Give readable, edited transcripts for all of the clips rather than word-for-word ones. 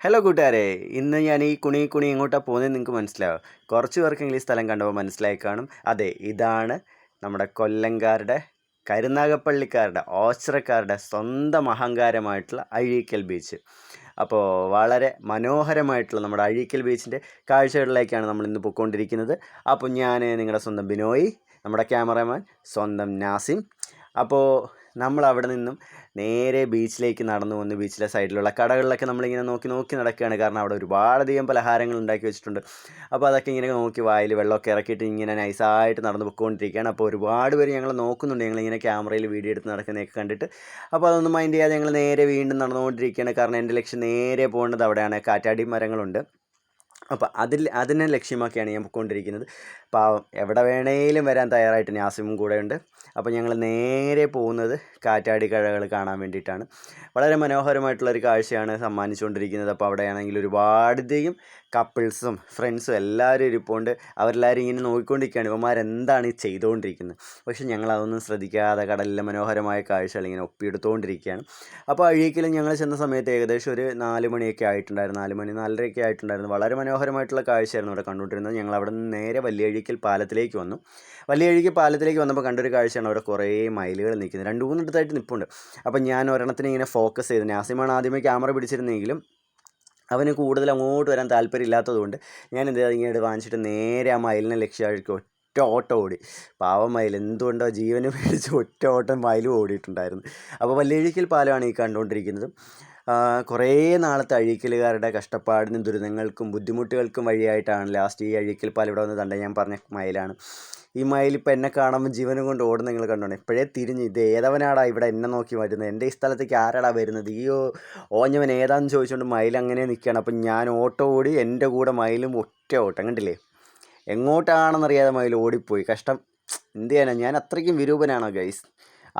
Hello കൂട്ടുകാരെ, ഇന്ന് ഞാൻ ഈ കുണി എങ്ങോട്ടാണ് പോകുന്നത് നിങ്ങൾക്ക് മനസ്സിലാവും. കുറച്ച് പേർക്കെങ്കിലും ഈ സ്ഥലം കണ്ടപ്പോൾ മനസ്സിലായി കാണും. അതെ, ഇതാണ് നമ്മുടെ കൊല്ലംകാരുടെ, കരുനാഗപ്പള്ളിക്കാരുടെ, ഓച്ചിറക്കാരുടെ സ്വന്തം അഹങ്കാരമായിട്ടുള്ള അഴീക്കൽ ബീച്ച്. അപ്പോൾ വളരെ മനോഹരമായിട്ടുള്ള നമ്മുടെ അഴീക്കൽ ബീച്ചിൻ്റെ കാഴ്ചകളിലേക്കാണ് നമ്മൾ ഇന്ന് പോയിക്കൊണ്ടിരിക്കുന്നത്. അപ്പോൾ ഞാൻ നിങ്ങളുടെ സ്വന്തം ബിനോയ്, നമ്മുടെ ക്യാമറമാൻ സ്വന്തം നാസിം. അപ്പോൾ നമ്മൾ അവിടെ നിന്നും നേരെ ബീച്ചിലേക്ക് നടന്നു വന്ന് ബീച്ചിലെ സൈഡിലുള്ള കടകളിലൊക്കെ നമ്മളിങ്ങനെ നോക്കി നോക്കി നടക്കുകയാണ്. കാരണം അവിടെ ഒരുപാടധികം പലഹാരങ്ങൾ ഉണ്ടാക്കി വെച്ചിട്ടുണ്ട്. അപ്പോൾ അതൊക്കെ ഇങ്ങനെ നോക്കി വായിൽ വെള്ളമൊക്കെ ഇറക്കിയിട്ട് ഇങ്ങനെ നൈസായിട്ട് നടന്നു പോയിക്കൊണ്ടിരിക്കുകയാണ്. അപ്പോൾ ഒരുപാട് പേര് ഞങ്ങൾ നോക്കുന്നുണ്ട്, ഞങ്ങളിങ്ങനെ ക്യാമറയിൽ വീഡിയോ എടുത്ത് നടക്കുന്നതൊക്കെ കണ്ടിട്ട്. അപ്പോൾ അതൊന്നും മൈൻഡ് ചെയ്യാതെ ഞങ്ങൾ നേരെ വീണ്ടും നടന്നുകൊണ്ടിരിക്കുകയാണ്. കാരണം എൻ്റെ ലക്ഷ്യം നേരെ പോകേണ്ടത് അവിടെയാണ്. കാറ്റാടി മരങ്ങളുണ്ട്. അപ്പോൾ അതിനെ ലക്ഷ്യമാക്കിയാണ് ഞാൻ പോയിക്കൊണ്ടിരിക്കുന്നത്. പാവം എവിടെ വേണേലും വരാൻ തയ്യാറായിട്ട് നാസിമും കൂടെ ഉണ്ട്. അപ്പോൾ ഞങ്ങൾ നേരെ പോകുന്നത് കാറ്റാടി കഴകൾ കാണാൻ വേണ്ടിയിട്ടാണ്. വളരെ മനോഹരമായിട്ടുള്ളൊരു കാഴ്ചയാണ് സമ്മാനിച്ചുകൊണ്ടിരിക്കുന്നത്. അപ്പോൾ അവിടെയാണെങ്കിൽ ഒരുപാടധികം കപ്പിൾസും ഫ്രണ്ട്സും എല്ലാവരും ഇരിപ്പുണ്ട്. അവരെല്ലാവരും ഇങ്ങനെ നോക്കിക്കൊണ്ടിരിക്കുകയാണ്, ഇവന്മാരെന്താണ് ഈ ചെയ്തുകൊണ്ടിരിക്കുന്നത്. പക്ഷേ ഞങ്ങളതൊന്നും ശ്രദ്ധിക്കാതെ കടലിലെ മനോഹരമായ കാഴ്ചകൾ ഇങ്ങനെ ഒപ്പിയെടുത്തുകൊണ്ടിരിക്കുകയാണ്. അപ്പോൾ അഴീക്കലും ഞങ്ങൾ ചെന്ന സമയത്ത് ഏകദേശം ഒരു 4 മണിയൊക്കെ ആയിട്ടുണ്ടായിരുന്നു. 4 മണി 4:30 ആയിട്ടുണ്ടായിരുന്നു. വളരെ മനോഹരമായിട്ടുള്ള കാഴ്ചയായിരുന്നു അവിടെ കണ്ടുകൊണ്ടിരുന്നത്. ഞങ്ങൾ അവിടെ നിന്ന് നേരെ വലിയഴീക്കൽ പാലത്തിലേക്ക് വന്നു. വലിയഴീക്കൽ പാലത്തിലേക്ക് വന്നപ്പോൾ കണ്ടൊരു കാഴ്ചയാണ്, അവിടെ കുറേ മയിലുകൾ നിൽക്കുന്നത്. 2-3 ഇടത്തായിട്ട് നിൽപ്പുണ്ട്. അപ്പം ഞാൻ ഒരെണ്ണത്തിന് ഇങ്ങനെ ഫോക്കസ് ചെയ്ത്, നാസിമാണ് ആദ്യമേ ക്യാമറ പിടിച്ചിരുന്നെങ്കിലും അവന് കൂടുതൽ അങ്ങോട്ട് വരാൻ താല്പര്യമില്ലാത്തതുകൊണ്ട് ഞാൻ എന്ത് ചെയ്ത് ഇങ്ങോട്ട് വാങ്ങിച്ചിട്ട് നേരെ ആ മയിലിനെ ലക്ഷ്യമാക്കി ഒറ്റ ഓട്ടം ഓടി. പാവം മയിൽ എന്തുകൊണ്ടോ ജീവന് പേടിച്ച് ഒറ്റ ഓട്ടം മയിലും ഓടിയിട്ടുണ്ടായിരുന്നു. അപ്പോൾ വലിയഴീക്കൽ പാലമാണ് ഈ കണ്ടുകൊണ്ടിരിക്കുന്നത്. കുറേ നാളത്തെ അഴീക്കലുകാരുടെ കഷ്ടപ്പാടിനും ദുരിതങ്ങൾക്കും ബുദ്ധിമുട്ടുകൾക്കും വഴിയായിട്ടാണ് ലാസ്റ്റ് ഈ അഴീക്കൽ പാലം ഇവിടെ വന്ന് തണ്ട ഞാൻ പറഞ്ഞ മയിലാണ്. ഈ മയിലിപ്പോൾ എന്നെ കാണുമ്പോൾ ജീവനും കൊണ്ട് ഓടുന്ന നിങ്ങൾ കണ്ടോണം. ഇപ്പോഴേ തിരിഞ്ഞ് ഇത് ഏതവനാടാ ഇവിടെ എന്നെ നോക്കി വരുന്നത്, എൻ്റെ ഈ സ്ഥലത്തേക്ക് ആരാടാ വരുന്നത്, ഈ ഓഞ്ഞവൻ ഏതാണെന്ന് ചോദിച്ചുകൊണ്ട് മയിൽ അങ്ങനെ നിൽക്കുകയാണ്. അപ്പം ഞാൻ ഓട്ടോ ഓടി, എൻ്റെ കൂടെ മയിലും ഒറ്റ ഓട്ടം. കണ്ടില്ലേ, എങ്ങോട്ടാണെന്നറിയാതെ മയിൽ ഓടിപ്പോയി. കഷ്ടം, എന്ത് ചെയ്യാനാ, ഞാൻ അത്രയ്ക്കും വിരൂപനാണോ ഗൈസ്.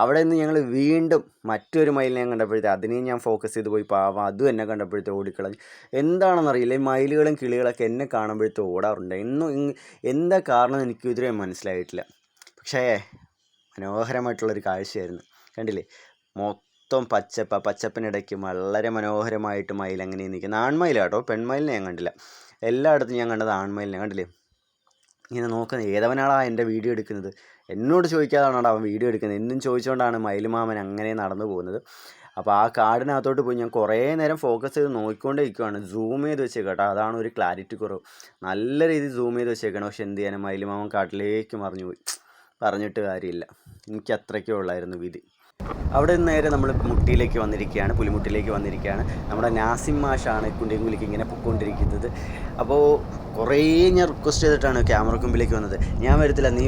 അവിടെ നിന്ന് ഞങ്ങൾ വീണ്ടും മറ്റൊരു മയിലിനെ ഞാൻ കണ്ടപ്പോഴത്തെ അതിനെയും ഞാൻ ഫോക്കസ് ചെയ്ത് പോയി. പാവം അതും എന്നെ കണ്ടപ്പോഴത്തെ ഓടിക്കളഞ്ഞു. എന്താണെന്നറിയില്ല, ഈ മയിലുകളും കിളികളൊക്കെ എന്നെ കാണുമ്പോഴത്തെ ഓടാറുണ്ട്. എന്താ കാരണം എനിക്ക് ഇതുവരെ മനസ്സിലായിട്ടില്ല. പക്ഷേ മനോഹരമായിട്ടുള്ളൊരു കാഴ്ചയായിരുന്നു. കണ്ടില്ലേ, മൊത്തം പച്ചപ്പിനിടയ്ക്ക് വളരെ മനോഹരമായിട്ട് മയിൽ അങ്ങനെ നിൽക്കുന്നത്. ആൺമയിലാട്ടോ, പെൺമയിലിനെ ഞാൻ കണ്ടില്ല. എല്ലായിടത്തും ഞാൻ കണ്ടത് ആൺമയിലിനെ. കണ്ടില്ലേ, ഇങ്ങനെ നോക്കുന്നത് ഏതവനാടാ എൻ്റെ വീഡിയോ എടുക്കുന്നത്, എന്നോട് ചോദിക്കാതാണോ അവൻ വീഡിയോ എടുക്കുന്നത് എന്നും ചോദിച്ചുകൊണ്ടാണ് മയിലുമാമൻ അങ്ങനെ നടന്നു പോകുന്നത്. അപ്പോൾ ആ കാടിനകത്തോട്ട് പോയി ഞാൻ കുറേ നേരം ഫോക്കസ് ചെയ്ത് നോക്കിക്കൊണ്ടേ ഇരിക്കുവാണ്. സൂം ചെയ്ത് വെച്ചേക്കട്ടോ, അതാണ് ഒരു ക്ലാരിറ്റി കുറവ്. നല്ല രീതിയിൽ സൂം ചെയ്ത് വെച്ചേക്കണം. പക്ഷെ എന്ത് ചെയ്യാനും മയിലുമാമൻ കാട്ടിലേക്ക് മറിഞ്ഞു പോയി. പറഞ്ഞിട്ട് കാര്യമില്ല, എനിക്ക് അത്രയ്ക്കേ ഉള്ളായിരുന്നു വിധി. അവിടെ നിന്ന് നേരെ നമ്മൾ മുട്ടിയിലേക്ക് വന്നിരിക്കുകയാണ്, പുലിമുട്ടിലേക്ക് വന്നിരിക്കുകയാണ്. നമ്മുടെ നാസിം മാഷാണ് കുണ്ടിയും കുലിക്ക് ഇങ്ങനെ പൊയ്ക്കൊണ്ടിരിക്കുന്നത്. അപ്പോൾ കുറേ ഞാൻ റിക്വസ്റ്റ് ചെയ്തിട്ടാണ് ക്യാമറ മുമ്പിലേക്ക് വന്നത്. ഞാൻ വരത്തില്ല, നീ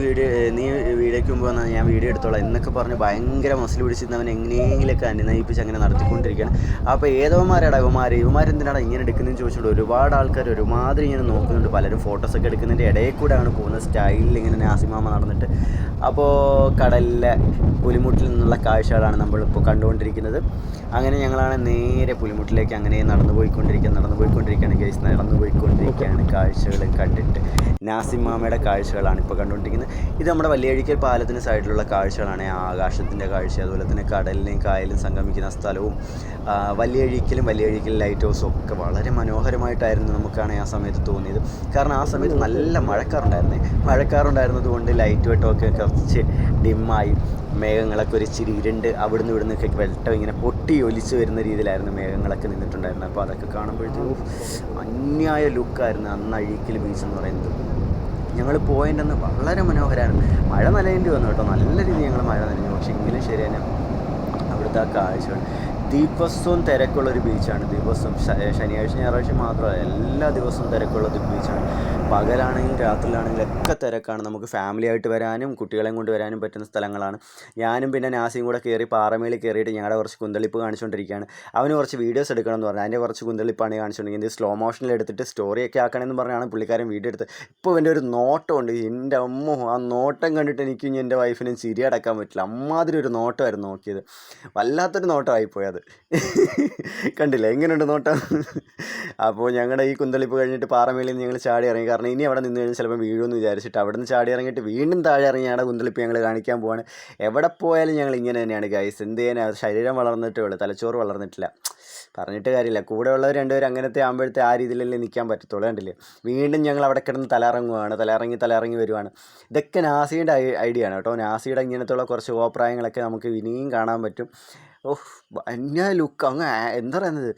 വീഡിയോയ്ക്ക് മുമ്പ് വന്നാൽ ഞാൻ വീഡിയോ എടുത്തോളാം എന്നൊക്കെ പറഞ്ഞ് ഭയങ്കര മസിൽ പിടിച്ചിരുന്നവൻ എങ്ങനെയെങ്കിലൊക്കെ അനുനയിപ്പിച്ച് അങ്ങനെ നടത്തിക്കൊണ്ടിരിക്കുകയാണ്. അപ്പോൾ ഏതോമാരാടാ ഇവന്മാരെന്തിനാണ് ഇങ്ങനെ എടുക്കുന്നതെന്ന് ചോദിച്ചുകൊണ്ട് ഒരുപാട് ആൾക്കാർ ഒരുമാതിരി ഇങ്ങനെ നോക്കുന്നുണ്ട്. പലരും ഫോട്ടോസൊക്കെ എടുക്കുന്നതിൻ്റെ ഇടയിൽ കൂടെയാണ് പോകുന്നത്, സ്റ്റൈലിൽ ഇങ്ങനെ നാസിമാമ നടന്നിട്ട്. അപ്പോൾ കടലിലെ പുലിമുട്ടിൽ നിന്നുള്ള കാഴ്ചകളാണ് നമ്മളിപ്പോൾ കണ്ടുകൊണ്ടിരിക്കുന്നത്. അങ്ങനെ ഞങ്ങളാണ് നേരെ പുലിമുട്ടിലേക്ക് അങ്ങനെ നടന്നു പോയിക്കൊണ്ടിരിക്കുകയാണ് ഗൈസ്, നടന്നു പോയിക്കൊണ്ടിരിക്കുകയാണ്. കാഴ്ചകൾ കണ്ടിട്ട് നാസിമാമയുടെ കാഴ്ചകളാണ് ഇപ്പോൾ കണ്ടുകൊണ്ടിരിക്കുന്നത്. ഇത് നമ്മുടെ വലിയഴീക്കൽ പാലത്തിന് സൈഡിലുള്ള കാഴ്ചകളാണ്. ആകാശത്തിൻ്റെ കാഴ്ച, അതുപോലെ തന്നെ കടലിനെയും കായലും സംഗമിക്കുന്ന സ്ഥലവും വലിയഴീക്കൽ ലൈറ്റ് ഹൗസും ഒക്കെ വളരെ മനോഹരമായിട്ടായിരുന്നു നമുക്കാണ് ആ സമയത്ത് തോന്നിയത്. കാരണം ആ സമയത്ത് നല്ല മഴക്കാറുണ്ടായിരുന്നത് കൊണ്ട് ലൈറ്റ് വെട്ടമൊക്കെ കുറച്ച് ഡിമ്മായി, മേഘങ്ങളൊക്കെ ഒരു ഇച്ചിരി ഇരുണ്ട് അവിടുന്ന് ഇവിടുന്നൊക്കെ വെട്ടം ഇങ്ങനെ പൊട്ടി ഒലിച്ച് വരുന്ന രീതിയിലായിരുന്നു മേഘങ്ങളൊക്കെ നിന്നിട്ടുണ്ടായിരുന്നത്. അപ്പോൾ അതൊക്കെ കാണുമ്പോഴത്തേക്കും അന്യായ ലുക്കായിരുന്നു അന്ന് അഴീക്കൽ ബീച്ച് എന്ന് പറയുന്നത്. ഞങ്ങൾ പോയിൻ്റെന്ന് വളരെ മനോഹരമാണ്. മഴ നനയേണ്ടി വന്നു കേട്ടോ, നല്ല രീതിയിൽ ഞങ്ങൾ മഴ നനഞ്ഞു. പക്ഷേ എങ്കിലും ശരി തന്നെ അവിടുത്തെ ആ കാഴ്ചകൾ. ദിവസവും തിരക്കുള്ളൊരു ബീച്ചാണ്. ദിവസവും ശനിയാഴ്ച ഞായറാഴ്ച മാത്രമല്ല, എല്ലാ ദിവസവും തിരക്കുള്ളൊരു ബീച്ചാണ്. പകലാണെങ്കിലും രാത്രിയിലാണെങ്കിലും ഒക്കെ തിരക്കാണ്. നമുക്ക് ഫാമിലി ആയിട്ട് വരാനും കുട്ടികളെയും കൊണ്ട് വരാനും പറ്റുന്ന സ്ഥലങ്ങളാണ്. ഞാനും പിന്നെ നാസിയും കൂടെ കയറി പാറമേളിൽ കയറിയിട്ട് ഞങ്ങളുടെ കുറച്ച് കുന്തളിപ്പ് കാണിച്ചുകൊണ്ടിരിക്കുകയാണ്. അവന് കുറച്ച് വീഡിയോസ് എടുക്കണം എന്ന് പറഞ്ഞാൽ അതിൻ്റെ കുറച്ച് കുന്തളിപ്പാണ് കാണിച്ചുകൊണ്ടിരിക്കുന്നത്. സ്ലോ മോഷനിൽ എടുത്തിട്ട് സ്റ്റോറിയൊക്കെ ആക്കണമെന്ന് പറഞ്ഞാണ് പുള്ളിക്കാരൻ വീഡിയോ എടുത്ത്. ഇപ്പോൾ എൻ്റെ ഒരു നോട്ടമുണ്ട്, എൻ്റെ അമ്മോ, ആ നോട്ടം കണ്ടിട്ട് എനിക്കും ഇനി എൻ്റെ വൈഫിനും ചിരി അടക്കാൻ പറ്റില്ല. അമ്മാതിരി ഒരു നോട്ടമായിരുന്നു നോക്കിയത്. വല്ലാത്തൊരു നോട്ടമായിപ്പോയി അത്. കണ്ടില്ല എങ്ങനെയുണ്ട് നോട്ടം. അപ്പോൾ ഞങ്ങളുടെ ഈ കുന്തളിപ്പ് കഴിഞ്ഞിട്ട് പാറമേളിൽ ഞങ്ങൾ ചാടി ഇറങ്ങി. കാരണം ഇനി അവിടെ നിന്ന് കഴിഞ്ഞാൽ ചിലപ്പോൾ വീഴുമെന്ന് വിചാരിച്ചിട്ട് അവിടെ നിന്ന് ചാടി ഇറങ്ങിയിട്ട് വീണ്ടും താഴെ ഇറങ്ങി ഞങ്ങളുടെ കുന്തളിപ്പ് ഞങ്ങൾ കാണിക്കാൻ പോവാണ്. എവിടെ പോയാലും ഞങ്ങൾ ഇങ്ങനെ തന്നെയാണ് ഗൈസ്. എന്ത് ചെയ്യാനാണ്, ശരീരം വളർന്നിട്ടേ ഉള്ളൂ, തലച്ചോറ് വളർന്നിട്ടില്ല. പറഞ്ഞിട്ട് കാര്യമില്ല. കൂടെ ഉള്ളവർ രണ്ടുപേരും അങ്ങനത്തെ ആകുമ്പോഴത്തെ ആ രീതിയിലല്ലേ നിൽക്കാൻ പറ്റത്തുള്ളൂ. കണ്ടില്ലേ, വീണ്ടും ഞങ്ങൾ അവിടെ കിടന്ന് തലയിറങ്ങി വരുവാണ്. ഇതൊക്കെ നാസിയുടെ ഐഡിയ ആണ് കേട്ടോ. നാസിയുടെ ഇങ്ങനത്തുള്ള കുറച്ച് ഓപ്രായങ്ങളൊക്കെ നമുക്ക് ഇനിയും കാണാൻ പറ്റും. ഓഹ്, എന്നാ ലുക്ക്, അങ്ങ് എന്താ പറയുന്നത്,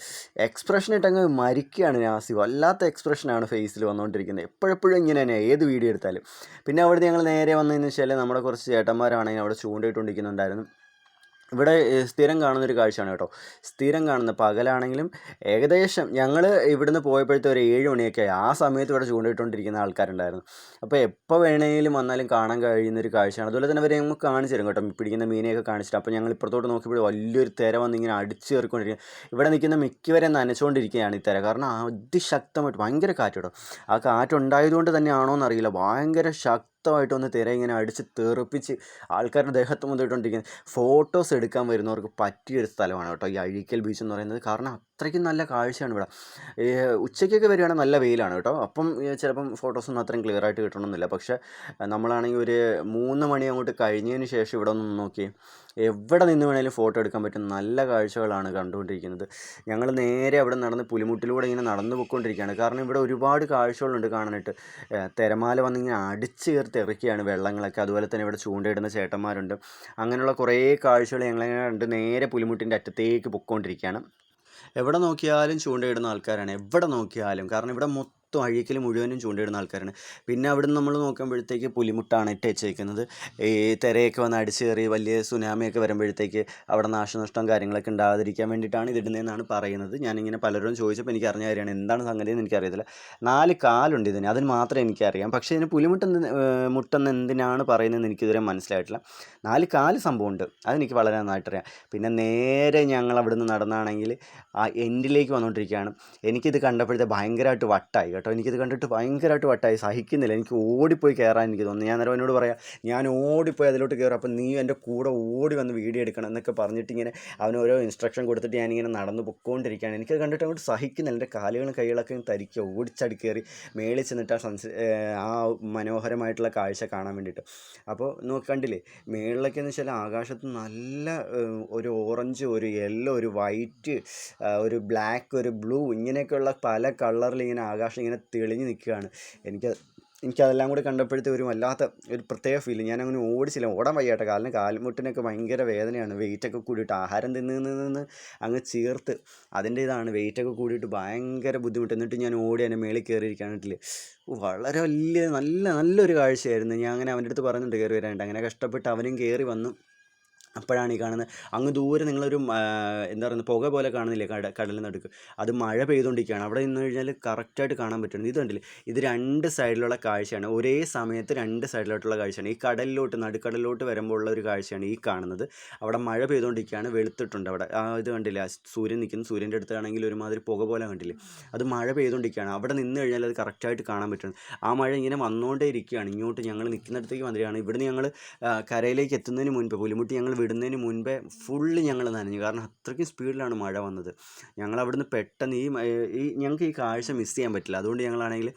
എക്സ്പ്രഷൻ ഇട്ട് അങ്ങ് മരിക്കുകയാണ് നാസി. വല്ലാത്ത എക്സ്പ്രഷനാണ് ഫേസിൽ വന്നുകൊണ്ടിരിക്കുന്നത്. എപ്പോഴെപ്പോഴും ഇങ്ങനെ തന്നെ ഏത് വീഡിയോ എടുത്താലും. പിന്നെ അവിടുന്ന് ഞങ്ങൾ നേരെ വന്നതെന്ന് വെച്ചാൽ നമ്മുടെ കുറച്ച് ചേട്ടന്മാരാണെങ്കിൽ അവിടെ ചൂണ്ടയിട്ടുകൊണ്ടിരിക്കുന്നുണ്ടായിരുന്നു. ഇവിടെ സ്ഥിരം കാണുന്നൊരു കാഴ്ചയാണ് കേട്ടോ. സ്ഥിരം കാണുന്ന പകലാണെങ്കിലും ഏകദേശം ഞങ്ങൾ ഇവിടുന്ന് പോയപ്പോഴത്തെ ഒരു 7 മണിയൊക്കെ ആയി. ആ സമയത്ത് ഇവിടെ ചൂണ്ടയിട്ടുകൊണ്ടിരിക്കുന്ന ആൾക്കാരുണ്ടായിരുന്നു. അപ്പോൾ എപ്പോൾ വേണമെങ്കിലും വന്നാലും കാണാൻ കഴിയുന്നൊരു കാഴ്ചയാണ്. അതുപോലെ തന്നെ അവരെ നമുക്ക് കാണിച്ചു തരും കേട്ടോ, പിടിക്കുന്ന മീനെയൊക്കെ കാണിച്ചിട്ട്. അപ്പോൾ ഞങ്ങൾ ഇപ്പുറത്തോട്ട് നോക്കിയപ്പോൾ വലിയൊരു തിര വന്ന് ഇങ്ങനെ അടിച്ച് കയറിക്കൊണ്ടിരിക്കുക. ഇവിടെ നിൽക്കുന്ന മിക്കവരെ നനച്ചുകൊണ്ടിരിക്കുകയാണ് ഈ തിര. കാരണം അതിശക്തമായിട്ട് ഭയങ്കര കാറ്റ് കേട്ടോ. ആ കാറ്റുണ്ടായതുകൊണ്ട് തന്നെയാണോ എന്നറിയില്ല, ഭയങ്കര ശക്തമായിട്ടൊന്ന് തിര ഇങ്ങനെ അടിച്ച് തെറിപ്പിച്ച് ആൾക്കാരുടെ ദേഹത്ത് മുതിട്ടുകൊണ്ടിരിക്കുന്നത്. ഫോട്ടോസ് എടുക്കാൻ വരുന്നവർക്ക് പറ്റിയൊരു സ്ഥലമാണ് കേട്ടോ ഈ അഴീക്കൽ ബീച്ച് എന്ന് പറയുന്നത്. കാരണം അത്രയ്ക്കും നല്ല കാഴ്ചയാണ് ഇവിടെ. ഉച്ചയ്ക്കൊക്കെ വരികയാണെങ്കിൽ നല്ല വെയിലാണ് കേട്ടോ. അപ്പം ചിലപ്പം ഫോട്ടോസൊന്നും അത്രയും ക്ലിയർ ആയിട്ട് കിട്ടണമെന്നില്ല. പക്ഷേ നമ്മളാണെങ്കിൽ ഒരു 3 മണി അങ്ങോട്ട് കഴിഞ്ഞതിന് ശേഷം ഇവിടെ ഒന്ന് നോക്കി, എവിടെ നിന്ന് വേണേലും ഫോട്ടോ എടുക്കാൻ പറ്റും. നല്ല കാഴ്ചകളാണ് കണ്ടുകൊണ്ടിരിക്കുന്നത്. ഞങ്ങൾ നേരെ അവിടെ നടന്ന് പുലിമുട്ടിലൂടെ ഇങ്ങനെ നടന്നു പോയിക്കൊണ്ടിരിക്കുകയാണ്. കാരണം ഇവിടെ ഒരുപാട് കാഴ്ചകളുണ്ട് കാണാനായിട്ട്. തിരമാല വന്നിങ്ങനെ അടിച്ച് ചേർത്തിറക്കിയാണ് വെള്ളങ്ങളൊക്കെ. അതുപോലെ തന്നെ ഇവിടെ ചൂണ്ടയിടുന്ന ചേട്ടന്മാരുണ്ട്. അങ്ങനെയുള്ള കുറേ കാഴ്ചകൾ ഞങ്ങളിങ്ങനെ കണ്ട് നേരെ പുലിമുട്ടിൻ്റെ അറ്റത്തേക്ക് പൊയ്ക്കൊണ്ടിരിക്കുകയാണ്. എവിടെ നോക്കിയാലും ചൂണ്ടയിടുന്ന ആൾക്കാരാണ്, എവിടെ നോക്കിയാലും. കാരണം ഇവിടെ മൊത്തം അഴീക്കൽ മുഴുവനും ചൂണ്ടയിടുന്ന ആൾക്കാരാണ്. പിന്നെ അവിടെ നിന്ന് നമ്മൾ നോക്കുമ്പോഴത്തേക്ക് പുലിമുട്ടാണ് ഇട്ട് വെച്ചേക്കുന്നത്. ഈ തിരയൊക്കെ വന്ന് അടിച്ച് കയറി വലിയ സുനാമിയൊക്കെ വരുമ്പോഴത്തേക്ക് അവിടെ നാശനഷ്ടം കാര്യങ്ങളൊക്കെ ഉണ്ടാകാതിരിക്കാൻ വേണ്ടിയിട്ടാണ് ഇതിടുന്നതെന്നാണ് പറയുന്നത്. ഞാനിങ്ങനെ പലരും ചോദിച്ചപ്പോൾ എനിക്ക് അറിഞ്ഞ കാര്യമാണ്. എന്താണ് സംഗതി എന്ന് എനിക്കറിയത്തില്ല. 4 കാലുണ്ട് ഇതിന്, അതിന് മാത്രമേ എനിക്കറിയാം. പക്ഷേ ഇതിന് മുട്ടെന്ന് എന്തിനാണ് പറയുന്നതെന്ന് എനിക്കിതുവരെ മനസ്സിലായിട്ടില്ല. 4 കാല് സംഭവമുണ്ട്, അതെനിക്ക് വളരെ നന്നായിട്ടറിയാം. പിന്നെ നേരെ ഞങ്ങൾ അവിടെ നിന്ന് നടന്നാണെങ്കിൽ ആ എൻഡിലേക്ക് വന്നുകൊണ്ടിരിക്കുകയാണ്. എനിക്കിത് കണ്ടപ്പോഴത്തെ ഭയങ്കരമായിട്ട് വട്ടായി കേട്ടോ. എനിക്കിത് കണ്ടിട്ട് ഭയങ്കരമായിട്ട് വട്ടായി, സഹിക്കുന്നില്ല. എനിക്ക് ഓടിപ്പോയി കയറാൻ എനിക്ക് തോന്നുന്നു. ഞാൻ എന്നോട് പറയാം, ഞാൻ ഓടിപ്പോയി അതിലോട്ട് കയറും, അപ്പം നീ എൻ്റെ കൂടെ ഓടി വന്ന് വീഡിയോ എടുക്കണം എന്നൊക്കെ പറഞ്ഞിട്ട് ഇങ്ങനെ അവന് ഓരോ ഇൻസ്ട്രക്ഷൻ കൊടുത്തിട്ട് ഞാനിങ്ങനെ നടന്ന് പൊയ്ക്കൊണ്ടിരിക്കുകയാണ്. എനിക്കത് കണ്ടിട്ട് അങ്ങോട്ട് സഹിക്കുന്നില്ല. എൻ്റെ കാലുകളും കൈകളൊക്കെ തരിക്കുക, ഓടിച്ചടി കയറി മേളിൽ ചെന്നിട്ട് ആ മനോഹരമായിട്ടുള്ള കാഴ്ച കാണാൻ വേണ്ടിയിട്ട്. അപ്പോൾ കണ്ടില്ലേ, മേളിലൊക്കെ എന്ന് വെച്ചാൽ ആകാശത്ത് നല്ല ഒരു ഓറഞ്ച്, ഒരു യെല്ലോ, ഒരു വൈറ്റ്, ഒരു ബ്ലാക്ക്, ഒരു ബ്ലൂ, ഇങ്ങനെയൊക്കെയുള്ള പല കളറിൽ ഇങ്ങനെ ആകാശം ഇങ്ങനെ തെളിഞ്ഞ് നിൽക്കുകയാണ്. എനിക്കതെല്ലാം കൂടി കണ്ടപ്പോഴത്തെ ഒരു വല്ലാത്ത ഒരു പ്രത്യേക ഫീൽ. ഞാനങ്ങനെ ഓടിച്ചില്ല, ഓടാൻ വയ്യാട്ടെ. കാൽമുട്ടിനൊക്കെ ഭയങ്കര വേദനയാണ്. വെയിറ്റൊക്കെ കൂടിയിട്ട് ആഹാരം തിന്ന് അങ്ങ് ചേർത്ത് അതിൻ്റെ ഇതാണ്, വെയിറ്റൊക്കെ കൂടിയിട്ട് ഭയങ്കര ബുദ്ധിമുട്ട്. എന്നിട്ട് ഞാൻ ഓടി അതിൻ്റെ മേളിൽ കയറിയിരിക്കാനായിട്ടില്ല. വളരെ നല്ലൊരു കാഴ്ചയായിരുന്നു. ഞാൻ അങ്ങനെ അവൻ്റെ അടുത്ത് പറഞ്ഞിട്ട് കയറി വരാനായിട്ട്. അങ്ങനെ കഷ്ടപ്പെട്ട് അവനും കയറി വന്നു. അപ്പോഴാണ് ഈ കാണുന്നത്, അങ്ങ് ദൂരെ നിങ്ങളൊരു എന്താ പറയുന്നത്, പുക പോലെ കാണുന്നില്ലേ കടലിൽ നടുക്ക്, അത് മഴ പെയ്തുകൊണ്ടിരിക്കുകയാണ്. അവിടെ നിന്ന് കഴിഞ്ഞാൽ കറക്റ്റായിട്ട് കാണാൻ പറ്റുന്നത്. ഇത് കണ്ടില്ലേ, ഇത് 2 സൈഡിലുള്ള കാഴ്ചയാണ്. ഒരേ സമയത്ത് 2 സൈഡിലോട്ടുള്ള കാഴ്ചയാണ്. ഈ നടുക്കടലിലോട്ട് വരുമ്പോൾ ഉള്ള ഒരു കാഴ്ചയാണ് ഈ കാണുന്നത്. അവിടെ മഴ പെയ്തുകൊണ്ടിരിക്കുകയാണ്, വെളുത്തിട്ടുണ്ട് അവിടെ. ഇത് കണ്ടില്ലേ, സൂര്യൻ നിൽക്കുന്നു. സൂര്യൻ്റെ അടുത്താണെങ്കിൽ ഒരുമാതിരി പുക പോലെ കണ്ടില്ലേ, അത് മഴ പെയ്തുകൊണ്ടിരിക്കുകയാണ്. അവിടെ നിന്ന് കഴിഞ്ഞാൽ അത് കറക്റ്റായിട്ട് കാണാൻ പറ്റുന്നത്. ആ മഴ ഇങ്ങനെ വന്നുകൊണ്ടേ ഇരിക്കുകയാണ്. ഇങ്ങോട്ട് ഞങ്ങൾ നിൽക്കുന്നിടത്തേക്ക് വന്നിരിക്കുകയാണ്. ഇവിടുന്ന് ഞങ്ങൾ കരയിലേക്ക് എത്തുന്നതിന് മുൻപ്, പുലിമുട്ടി ഞങ്ങൾ വിടുന്നതിന് മുൻപേ ഫുള്ള് ഞങ്ങൾ നനഞ്ഞു. കാരണം അത്രയ്ക്കും സ്പീഡിലാണ് മഴ വന്നത്. ഞങ്ങൾ അവിടുന്ന് പെട്ടെന്ന് ഞങ്ങൾക്ക് ഈ കാഴ്ച മിസ് ചെയ്യാൻ പറ്റില്ല. അതുകൊണ്ട് ഞങ്ങളാണെങ്കിൽ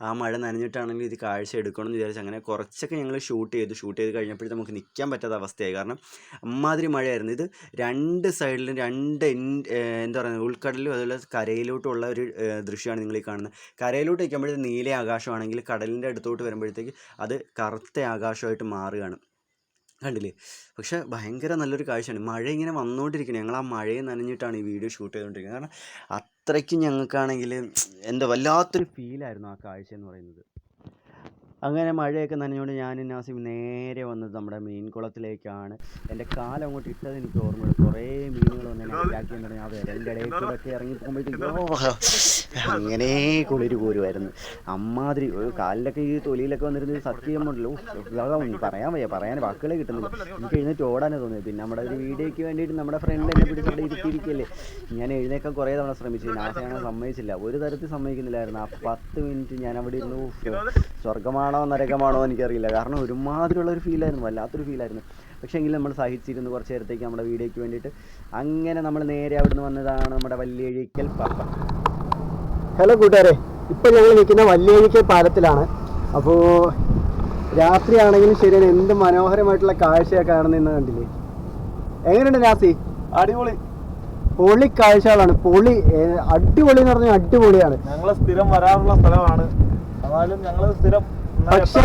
ആ മഴ നനഞ്ഞിട്ടാണെങ്കിൽ ഇത് കാഴ്ച എടുക്കണമെന്ന് വിചാരിച്ച് അങ്ങനെ കുറച്ചൊക്കെ ഞങ്ങൾ ഷൂട്ട് ചെയ്ത് കഴിഞ്ഞപ്പോഴത്തെ നമുക്ക് നിൽക്കാൻ പറ്റാത്ത അവസ്ഥയായി. കാരണം അമ്മാതിരി മഴയായിരുന്നു. ഇത് 2 സൈഡിലും എന്താ പറയുക, ഉൾക്കടലിലും അതുപോലെ കരയിലോട്ടുള്ള ഒരു ദൃശ്യമാണ് നിങ്ങൾ ഈ കാണുന്നത്. കരയിലോട്ട് നിൽക്കുമ്പോഴത്തെ നീല ആകാശമാണെങ്കിൽ കടലിൻ്റെ അടുത്തോട്ട് വരുമ്പോഴത്തേക്ക് അത് കറുത്ത ആകാശമായിട്ട് മാറുകയാണ്. കണ്ടില്ലേ, പക്ഷേ ഭയങ്കര നല്ലൊരു കാഴ്ചയാണ്. മഴ ഇങ്ങനെ വന്നുകൊണ്ടിരിക്കുന്നത്. ഞങ്ങൾ ആ മഴയെ നനഞ്ഞിട്ടാണ് ഈ വീഡിയോ ഷൂട്ട് ചെയ്തുകൊണ്ടിരിക്കുന്നത്. കാരണം അത്രയ്ക്കും ഞങ്ങൾക്കാണെങ്കിൽ എന്താ വല്ലാത്തൊരു ഫീലായിരുന്നു ആ കാഴ്ച എന്ന് പറയുന്നത്. അങ്ങനെ മഴയൊക്കെ നനഞ്ഞുകൊണ്ട് ഞാനും നാസിം നേരെ വന്നത് നമ്മുടെ മീൻകുളത്തിലേക്കാണ്. എൻ്റെ കാലങ്ങോട്ട് ഇട്ടത് എനിക്ക് ഓർമ്മയുണ്ട്. കുറേ മീനുകൾ വന്ന് എന്നെ അറ്റാക്ക് തുടങ്ങി. ആ വിരലിൻ്റെ ഇടയിൽ കൂടെ ഒക്കെ ഇറങ്ങി പോകുമ്പോഴത്തേക്കും അങ്ങനെ കുളിര് പോരുമായിരുന്നു. അമ്മാതിരി കാലിലൊക്കെ ഈ തൊലിയിലൊക്കെ വന്നിരുന്നത് സത്യമുണ്ടല്ലോ, പറയാൻ വാക്കുകളെ കിട്ടുന്നില്ല. എനിക്ക് എഴുന്നേറ്റ് ഓടാനേ തോന്നിയത്. പിന്നെ നമ്മുടെ ഒരു വീഡിയോയ്ക്ക് വേണ്ടിയിട്ട് നമ്മുടെ ഫ്രണ്ട് എന്നെ പിടിച്ചവിടെ ഇരുത്തിയിരിക്കല്ലേ. ഞാൻ എഴുന്നേക്കാൻ കുറേ തവണ ശ്രമിച്ചു. നാസയാണെ സമ്മതിച്ചില്ല, ഒരു തരത്തിൽ സമ്മതിക്കുന്നില്ലായിരുന്നു. ആ 10 മിനിറ്റ് ഞാൻ അവിടെ ഇരുന്നു. സ്വർഗമാണോ നരകമാണോ എനിക്കറിയില്ല. കാരണം ഒരുമാതിരിയുള്ളൊരു ഫീലായിരുന്നു, വല്ലാത്തൊരു ഫീലായിരുന്നു. പക്ഷേ എങ്കിലും നമ്മൾ സഹിച്ചിരുന്നു കുറച്ച് നേരത്തേക്ക് നമ്മുടെ വീഡിയോയ്ക്ക് വേണ്ടിയിട്ട്. അങ്ങനെ നമ്മൾ നേരെ അവിടുന്ന് വന്നതാണ് നമ്മുടെ വല്യഴീക്കൽ പാലം. ഹലോ കൂട്ടുകാരെ, ഇപ്പോൾ ഞങ്ങൾ നിൽക്കുന്ന വല്യഴീക്കൽ പാലത്തിലാണ്. അപ്പോൾ രാത്രിയാണെങ്കിലും ശരിയാണ്, എന്ത് മനോഹരമായിട്ടുള്ള കാഴ്ചയാണ് കാണുന്നതെന്ന് കണ്ടില്ലേ. എങ്ങനെയുണ്ട് നാസി? അടിപൊളി. പൊളി കാഴ്ചകളാണ്. പൊളി അടിപൊളി എന്ന് പറഞ്ഞാൽ അടിപൊളിയാണ്. ഞങ്ങള് സ്ഥിരം വരാറുള്ള സ്ഥലമാണ്. എന്നാലും ഞങ്ങള് സ്ഥിരം പക്ഷേ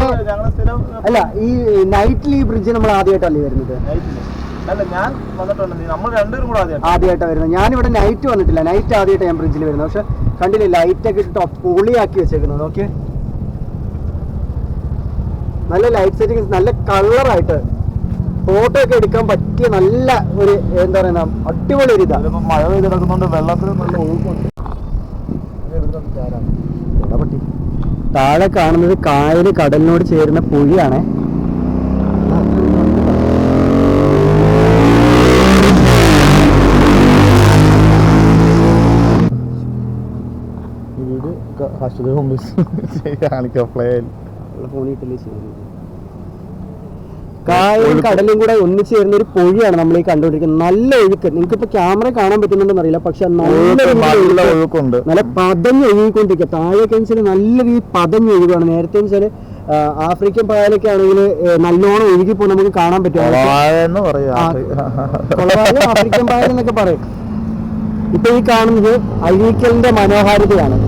അല്ല, ഈ നൈറ്റിൽ ഈ ബ്രിഡ്ജ് നമ്മൾ ആദ്യമായിട്ടല്ലേ വരുന്നത്? അല്ല, ഞാൻ വന്നിട്ടുണ്ട്. നമ്മൾ രണ്ടുപേരും കൂടെ ആദ്യമായിട്ടാണ് വരുന്നത്. ഞാനിവിടെ നൈറ്റ് വന്നിട്ടില്ല. നൈറ്റ് ആദ്യമായിട്ട് ഞാൻ ബ്രിഡ്ജിൽ വരുന്നത്. പക്ഷെ കണ്ടില്ലേ, ലൈറ്റൊക്കെ ഇട്ടിട്ട് പൊളിയാക്കി വെച്ചേക്കുന്നത്. നോക്കിയേ, നല്ല ലൈറ്റ് സെറ്റിംഗ്, നല്ല കളറായിട്ട് ഫോട്ടോ ഒക്കെ എടുക്കാൻ പറ്റിയ നല്ല ഒരു എന്താ പറയുക അടിപൊളി ഒരു ഇതാണ്. മഴ പെയ്ത് കിടക്കുന്നുണ്ട്, വെള്ളത്തിന് നല്ല ഒഴുക്കുണ്ട്. താഴെ കാണുന്നത് കായല് കടലിനോട് ചേരുന്ന പുഴയാണ്. കായലും കടലും കൂടെ ഒന്നിച്ചു ചേരുന്ന ഒരു പൊഴിയാണ് നമ്മൾ ഈ കണ്ടുകൊണ്ടിരിക്കുന്നത്. നല്ല ഒഴുക്ക്, നിങ്ങൾക്ക് ഇപ്പൊ ക്യാമറ കാണാൻ പറ്റുന്നുണ്ടെന്ന് അറിയില്ല, പക്ഷെ നല്ല ഒഴുക്കുണ്ട്. നല്ല പതഞ്ഞ് ഒഴുകിക്കൊണ്ടിരിക്കുക. താഴേക്ക് വെച്ചാൽ നല്ല രീതിയിൽ പതഞ്ഞ് ഒഴുകുകയാണ്. നേരത്തെ വെച്ചാൽ ആഫ്രിക്കൻ പായലൊക്കെ ആണെങ്കിൽ നല്ലോണം ഒഴുകിപ്പോ നമുക്ക് കാണാൻ പറ്റും. ആഫ്രിക്കൻ പായൽ എന്നൊക്കെ പറയും. ഇപ്പൊ ഈ കാണുന്നത് അഴീക്കലിന്റെ മനോഹാരിതയാണ്.